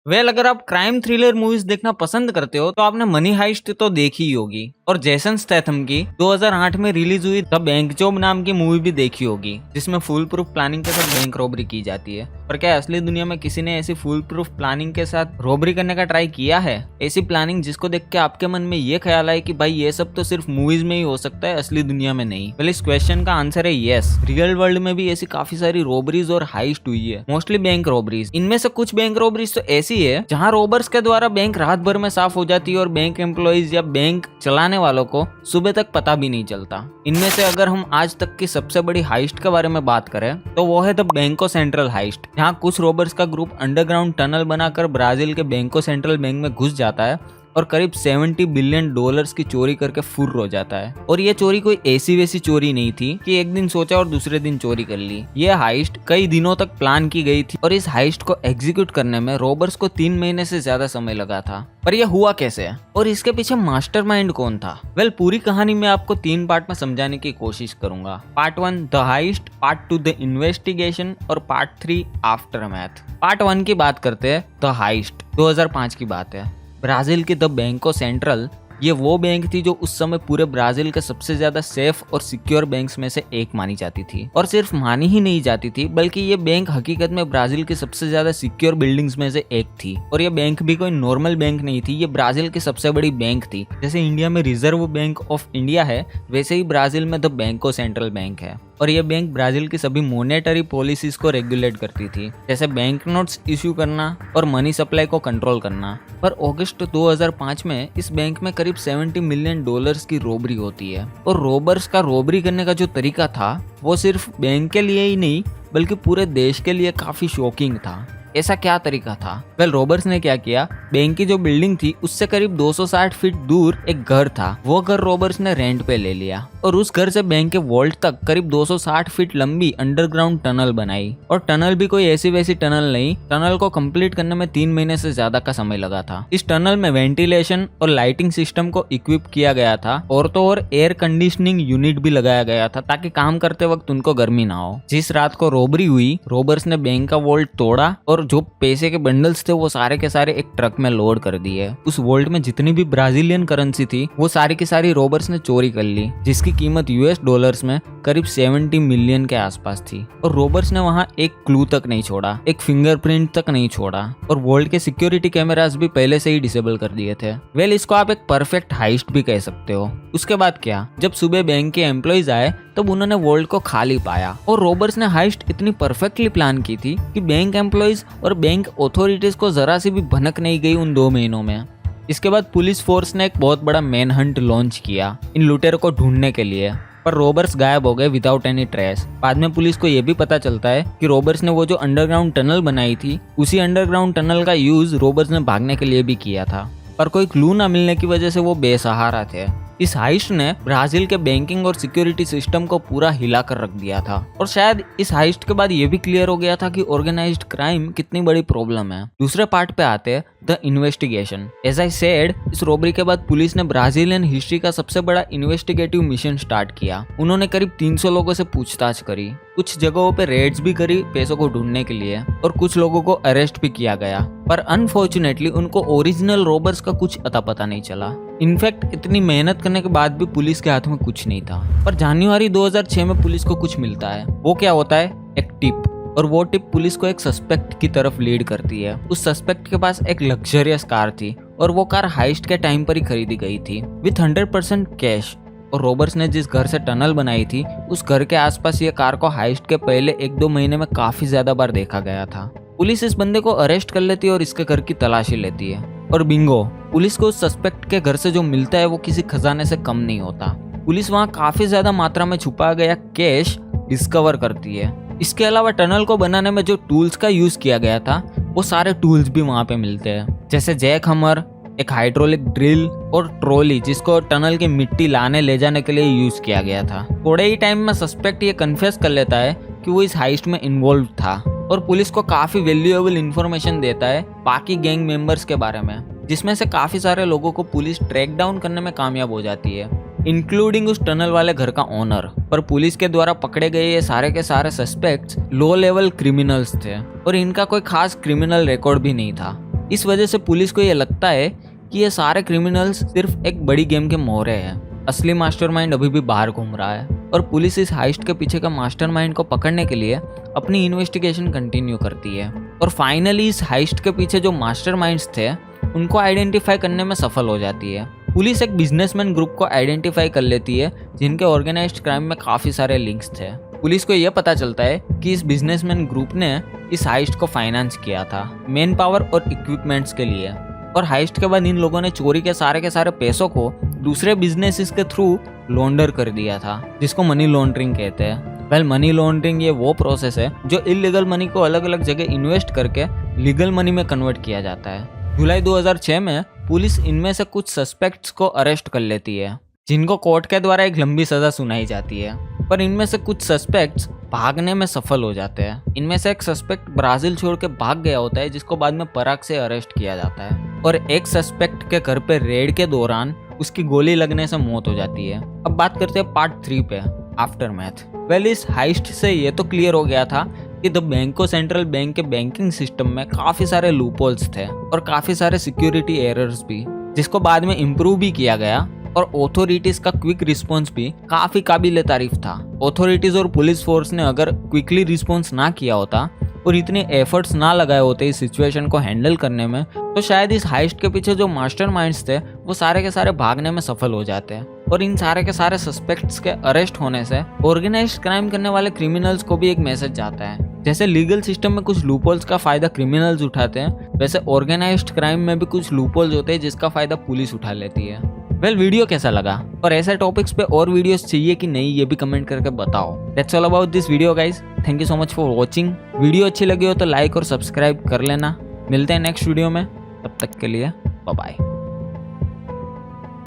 अगर आप crime thriller movies देखना पसंद करते हो तो आपने मनी हाइस्ट तो देखी ही होगी और जेसन स्टैथम की 2008 में रिलीज हुई द बैंक जॉब नाम की मूवी भी देखी होगी, जिसमें फुल प्रूफ प्लानिंग के साथ बैंक रॉबरी की जाती है। पर क्या असली दुनिया में किसी ने ऐसी फुल प्रूफ प्लानिंग के साथ रॉबरी करने का ट्राई किया है? ऐसी प्लानिंग जिसको देख के आपके मन में ये ख्याल आए कि भाई ये सब तो सिर्फ मूवीज में ही हो सकता है, असली दुनिया में नहीं। वेल, इस क्वेश्चन का आंसर है यस। रियल वर्ल्ड में भी ऐसी काफी सारी रॉबरीज और हाइस्ट हुई है, मोस्टली बैंक रॉबरीज। इनमें से कुछ बैंक रॉबरीज तो ऐसी है जहाँ रॉबर्स के द्वारा बैंक रात भर में साफ हो जाती है और बैंक एम्प्लॉइज या बैंक चलाने वालों को सुबह तक पता भी नहीं चलता। इनमें से अगर हम आज तक की सबसे बड़ी हाइस्ट के बारे में बात करें तो वो है द बैंको सेंट्रल हाइस्ट, जहाँ कुछ रॉबर्स का ग्रुप अंडरग्राउंड टनल बनाकर ब्राजील के बैंको सेंट्रल बैंक में घुस जाता है और करीब 70 बिलियन डॉलर्स की चोरी करके फुर्र हो जाता है। और ये चोरी कोई ऐसी वैसी चोरी नहीं थी कि एक दिन सोचा और दूसरे दिन चोरी कर ली। ये हाइस्ट कई दिनों तक प्लान की गई थी और इस हाइस्ट को एग्जीक्यूट करने में रॉबर्स को 3 महीने से ज्यादा समय लगा था। पर यह हुआ कैसे और इसके पीछे मास्टरमाइंड कौन था? पूरी कहानी में आपको 3 पार्ट में समझाने की कोशिश करूंगा। Part 1 the highest, part 2 the investigation और पार्ट 3 आफ्टरमैथ। पार्ट 1 की बात करते हैं। द हाइस्ट 2005 की बात है। ब्राजील की द बैंको सेंट्रल, ये वो बैंक थी जो उस समय पूरे ब्राजील के सबसे ज्यादा सेफ और सिक्योर बैंक्स में से एक मानी जाती थी। और सिर्फ मानी ही नहीं जाती थी बल्कि ये बैंक हकीकत में ब्राजील की सबसे ज्यादा सिक्योर बिल्डिंग्स में से एक थी। और ये बैंक भी कोई नॉर्मल बैंक नहीं थी, ये ब्राजील की सबसे बड़ी बैंक थी। जैसे इंडिया में रिजर्व बैंक ऑफ इंडिया है, वैसे ही ब्राजील में द बैंको सेंट्रल बैंक है। और ये बैंक ब्राजील की सभी मॉनेटरी पॉलिसीज को रेगुलेट करती थी, जैसे बैंक नोट्स इश्यू करना और मनी सप्लाई को कंट्रोल करना। पर अगस्त 2005 में इस बैंक में करीब 70 मिलियन डॉलर्स की रॉबरी होती है। और रॉबर्स का रॉबरी करने का जो तरीका था वो सिर्फ बैंक के लिए ही नहीं बल्कि पूरे देश के लिए काफी शॉकिंग था। ऐसा क्या तरीका था? रॉबर्स ने क्या किया, बैंक की जो बिल्डिंग थी उससे करीब 260 फीट दूर एक घर था, वो घर रॉबर्स ने रेंट पे ले लिया और उस घर से बैंक के वॉल्ट तक करीब 260 फीट लंबी अंडरग्राउंड टनल बनाई। और टनल भी कोई ऐसी वैसी टनल नहीं, टनल को कंप्लीट करने में 3 महीने से ज्यादा का समय लगा था। इस टनल में वेंटिलेशन और लाइटिंग सिस्टम को इक्विप किया गया था और तो और एयर कंडीशनिंग यूनिट भी लगाया गया था ताकि काम करते वक्त उनको गर्मी ना हो। जिस रात को रॉबरी हुई, रॉबर्स ने बैंक का वॉल्ट तोड़ा और जो पैसे के बंडल्स थे वो सारे के सारे एक ट्रक में लोड कर दिए। उस वॉल्ट में जितनी भी ब्राजीलियन करेंसी थी वो सारी की सारी रॉबर्स ने चोरी कर ली, जिसकी कीमत यूएस डॉलर्स में करीब 70 मिलियन के आसपास थी। और रॉबर्स ने वहां एक क्लू तक नहीं छोड़ा, एक फिंगरप्रिंट तक नहीं छोड़ा और वॉल्ट के सिक्योरिटी कैमरास भी पहले से ही डिसेबल कर दिए थे। इसको आप एक परफेक्ट हाइस्ट भी कह सकते हो। उसके बाद क्या, जब सुबह बैंक के एम्प्लॉइज आए तब उन्होंने वॉल्ट को खाली पाया। और रॉबर्स ने हाइस्ट इतनी परफेक्टली प्लान की थी कि बैंक एम्प्लॉइज और बैंक अथॉरिटीज को जरा सी भी भनक नहीं गई उन 2 महीनों में। इसके बाद पुलिस फोर्स ने एक बहुत बड़ा मैन हंट लॉन्च किया इन लुटेरों को ढूंढने के लिए, पर रॉबर्स गायब हो गए विदाउट एनी ट्रेस। बाद में पुलिस को यह भी पता चलता है कि रॉबर्स ने वो जो अंडरग्राउंड टनल बनाई थी उसी अंडरग्राउंड टनल का यूज रॉबर्स ने भागने के लिए भी किया था, पर कोई क्लू ना मिलने की वजह से वो बेसहारा थे। इस हाइस्ट ने ब्राजील के बैंकिंग और सिक्योरिटी सिस्टम को पूरा हिला कर रख दिया था। और शायद इस हाइस्ट के बाद ये भी क्लियर हो गया था कि ऑर्गेनाइज्ड क्राइम कितनी बड़ी प्रॉब्लम है। दूसरे पार्ट पे आते हैं, the investigation. As I said, इस रॉबरी के बाद पुलिस ने ब्राजीलियन हिस्ट्री का सबसे बड़ा इन्वेस्टिगेटिव मिशन स्टार्ट किया। उन्होंने करीब 300 लोगों से पूछताछ करी, कुछ जगहों पे रेड्स भी करी पैसों को ढूंढने के लिए और कुछ लोगों को अरेस्ट भी किया गया। पर अनफॉर्चुनेटली उनको ओरिजिनल रॉबर्स का कुछ अता पता नहीं चला। इनफैक्ट इतनी मेहनत करने के बाद भी पुलिस के हाथ में कुछ नहीं था। पर जनवरी 2006 में पुलिस को कुछ मिलता है। वो क्या होता है? एक टिप। और वो टिप पुलिस को एक सस्पेक्ट की तरफ लीड करती है। उस सस्पेक्ट के पास एक लग्जरियस कार थी और वो कार हाइस्ट के टाइम पर ही खरीदी गई थी विथ 100% कैश। और रॉबर्स ने जिस घर से टनल बनाई थी उस घर के आसपास ये कार को हाइस्ट के पहले 1-2 महीने में काफी ज्यादा बार देखा गया था। पुलिस इस बंदे को अरेस्ट कर लेती है और इसके घर की तलाशी लेती है। और बिंगो, पुलिस को उस सस्पेक्ट के घर से जो मिलता है वो किसी खजाने से कम नहीं होता। पुलिस वहाँ काफी ज्यादा मात्रा में छुपा गया कैश डिस्कवर करती है। इसके अलावा टनल को बनाने में जो टूल्स का यूज किया गया था वो सारे टूल्स भी वहाँ पे मिलते हैं, जैसे जैक हमर, एक हाइड्रोलिक ड्रिल और ट्रॉली जिसको टनल की मिट्टी लाने ले जाने के लिए यूज किया गया था। थोड़े ही टाइम में सस्पेक्ट ये कन्फेस कर लेता है कि वो इस हाइस्ट में इन्वॉल्व था और पुलिस को काफी वैल्यूएबल इंफॉर्मेशन देता है बाकी गैंग मेंबर्स के बारे में, जिसमें से काफी सारे लोगों को पुलिस ट्रैक डाउन करने में कामयाब हो जाती है, इंक्लूडिंग उस टनल वाले घर का ओनर। पर पुलिस के द्वारा पकड़े गए ये सारे के सारे सस्पेक्ट्स लो लेवल क्रिमिनल्स थे और इनका कोई खास क्रिमिनल रिकॉर्ड भी नहीं था। इस वजह से पुलिस को ये लगता है कि ये सारे क्रिमिनल्स सिर्फ एक बड़ी गेम के मोहरे हैं। असली मास्टरमाइंड अभी भी बाहर घूम रहा है और पुलिस इस हाइस्ट के पीछे का मास्टरमाइंड को पकड़ने के लिए अपनी इन्वेस्टिगेशन कंटिन्यू करती है और फाइनली इस हाइस्ट के पीछे जो मास्टरमाइंड्स थे उनको आइडेंटिफाई करने में सफल हो जाती है। पुलिस एक बिजनेसमैन ग्रुप को आइडेंटिफाई कर लेती है जिनके ऑर्गेनाइज्ड क्राइम में काफी सारे लिंक्स थे। पुलिस को यह पता चलता है कि इस बिजनेसमैन ग्रुप ने इस हाइस्ट को फाइनेंस किया था मेन पावर और इक्विपमेंट्स के लिए, और हाइस्ट के बाद इन लोगों ने चोरी के सारे पैसों को दूसरे बिजनेसेस के थ्रू लॉन्डर कर दिया था, जिसको मनी लॉन्ड्रिंग कहते हैं। वेल, मनी लॉन्ड्रिंग ये वो प्रोसेस है जो इलीगल मनी को अलग अलग जगह इन्वेस्ट करके लीगल मनी में कन्वर्ट किया जाता है। जुलाई 2006 में पुलिस इनमें से कुछ सस्पेक्ट्स को अरेस्ट कर लेती है जिनको कोर्ट के द्वारा एक लंबी सजा सुनाई जाती है, पर इनमें से कुछ सस्पेक्ट्स भागने में सफल हो जाते हैं। इनमें से एक सस्पेक्ट ब्राजील छोड़ के भाग गया होता है जिसको बाद में पराग से अरेस्ट किया जाता है, और एक सस्पेक्ट के घर पे रेड के दौरान उसकी गोली लगने से मौत हो जाती है। अब बात करते हैं पार्ट 3 पे, आफ्टरमैथ। वेल, इस हाइस्ट से ये तो क्लियर हो गया था कि द बैंको सेंट्रल बैंक के बैंकिंग सिस्टम में काफी सारे लूपहोल्स थे और काफी सारे सिक्योरिटी एरर्स भी, जिसको बाद में इम्प्रूव भी किया गया, और ऑथोरिटीज का क्विक रिस्पॉन्स भी काफी काबिले तारीफ था। ऑथोरिटीज और पुलिस फोर्स ने अगर क्विकली रिस्पॉन्स ना किया होता और इतने एफर्ट्स ना लगाए होते इस सिचुएशन को हैंडल करने में, तो शायद इस हाइस्ट के पीछे जो मास्टरमाइंड्स थे वो सारे के सारे भागने में सफल हो जाते। और इन सारे के सारे सस्पेक्ट्स के अरेस्ट होने से ऑर्गेनाइज्ड क्राइम करने वाले क्रिमिनल्स को भी एक मैसेज जाता है। जैसे लीगल सिस्टम में कुछ लूपहोल्स का फायदा क्रिमिनल्स उठाते हैं, वैसे ऑर्गेनाइज्ड क्राइम में भी कुछ लूपहोल्स होते हैं जिसका फायदा पुलिस उठा लेती है। वेल, वीडियो कैसा लगा और ऐसे टॉपिक्स पे और वीडियोस चाहिए कि नहीं, ये भी कमेंट करके बताओ। That's all about this video guys. Thank you so much for watching. Video अच्छी लगी हो तो लाइक और सब्सक्राइब कर लेना। मिलते हैं नेक्स्ट वीडियो में, तब तक के लिए बाय बाय।